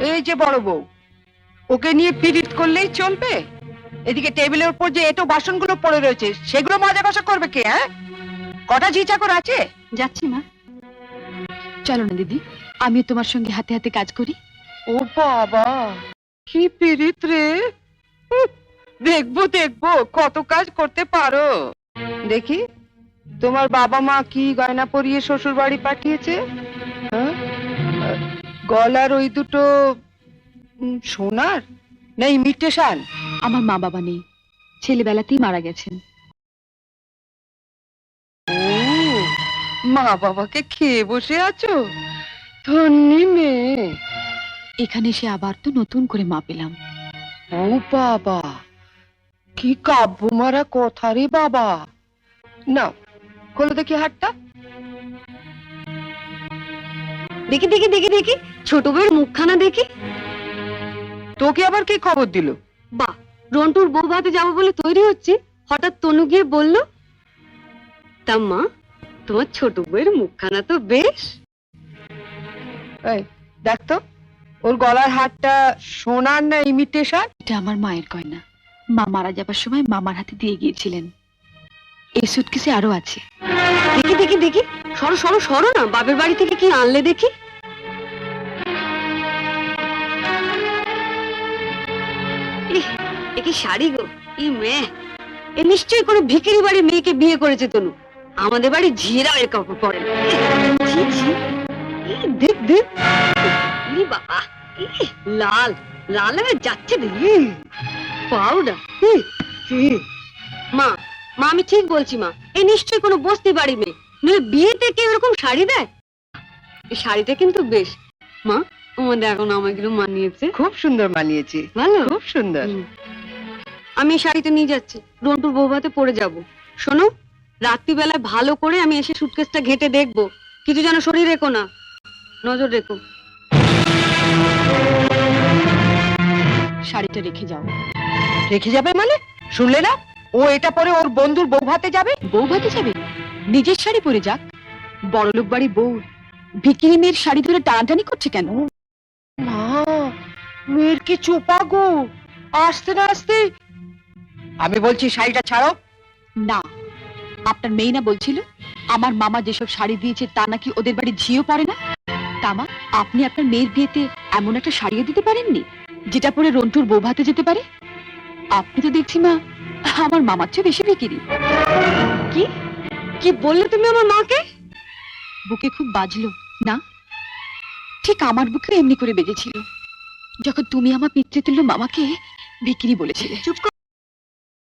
এই যে বড় বউ, ওকে নিয়ে পিরিত করলেই চলবে? এদিকে টেবিলের উপর যে এটো বাসনগুলো পড়ে রয়েছে সেগুলো মজা কষা করবে কে? হ্যাঁ, কটা ঝি চাকর আছে? যাচ্ছি মা। চলো না দিদি, আমিও তোমার সঙ্গে হাতে হাতে কাজ করি। ও বাবা, কি পিরিত রে! দেখবো দেখবো কত কাজ করতে পারো। দেখি তোমার বাবা মা কি গয়না পরিয়ে শ্বশুর বাড়ি পাঠিয়েছে। হ্যাঁ? গলার ওই দুটো সোনার না ইমিটেশন? আমার মা বাবা নেই, ছেলেবেলাতেই মারা গেছেন। ও, মা বাবাকে খেয়ে বসে আছো, ধন্যি মেয়ে। এখানে এসে আবার তো নতুন করে মা পেলাম। ও বাবা, কি কাব্য মারা কথা রে বাবা। না, খোলো দেখি হাতটা। দেখি দেখি দেখি দেখি, ছোট বউয়ের মুখখানা দেখি। তোকে আবার কি খবর দিল? বাহ, রন্টুর বউ ভাতে যাবো বলে তৈরি হচ্ছে, হঠাৎ তনু গিয়ে বলল, তা মা, তোমার ছোট বউয়ের মুখখানা তো বেশ। এই দেখ তো, ওর গলার হারটা সোনার না ইমিটেশন? এটা আমার মায়ের গয়না, মা মারা যাবার সময় মামার হাতে দিয়ে গিয়েছিলেন। এই সুটকেসে আরো আছে। দেখি দেখি দেখি, সরো সরো সরো না, বাপের বাড়ি থেকে কি আনলে দেখি। এ কি শাড়ি গো, ই মেয়ে, এ নিশ্চয়ই কোনো ভিখারি বাড়ির মেয়েকে বিয়ে করেছে তনু। আমাদের বাড়ি ঝিরা এর কাপড় পরে না। ছি, ছি, দেখ দেখ, ই বাবা, লাল লাল হয়ে যাচ্ছে দেখি, পাউডার। মা মা, আমি ঠিক বলছি মা, এ নিশ্চয়ই কোনো বস্তি বাড়ি মেয়ে, নইলে বিয়েতে কেউ এরকম শাড়ি দেয়? এই শাড়িটা কিন্তু বেশ। মা, আমাদের এখন আমাকে মানিয়েছে। খুব সুন্দর মানিয়েছে, ভালো, খুব সুন্দর। আমি এই শাড়িটা নিয়ে যাচ্ছি, রন্টুর বৌভাতে পরে যাব। শোনো, রাত্রিবেলায় ভালো করে আমি এসে সুটকেসটা ঘেটে দেখবো, কিছু যেন শরীর রেখো না, নজর রেখো। শাড়িটা রেখে যাও। রেখে যাবে মানে? শুনলে না, ও এটা পরে ওর বন্ধুর বউ ভাতে যাবে। বউ ভাতে যাবে? নিজের শাড়ি পরে যাক। বড়লোক বাড়ি বউ ভিকিরি মেয়ের শাড়ি ধরে টানাটানি করছে কেন? মা, মেয়ের কি চোপা গো, আসতে না আসতে। আমি বলছি শাড়িটা ছাড়ো। না, আপনার মেয়ে না বলছিল আমার মামা যেসব শাড়ি দিয়েছে তা নাকি ওদের বাড়ি ঝিও পড়ে না? তামা, আপনি আপনার মেয়ের বিয়েতে এমন একটা শাড়িও দিতে পারেননি যেটা পরে রন্টুর বউ ভাতে যেতে পারে? আপনি তো দেখছি মা আমার মামার চেয়ে বেশি বিকিরি। কি কি বললে তুমি আমার মাকে? বুকে খুব বাজলো না? ঠিক আমার বুকে এমনি করে বেজেছিল যখন তুমি আমার পিতৃতুল্য মামাকে বিক্রি বলেছিলে। চুপ কর।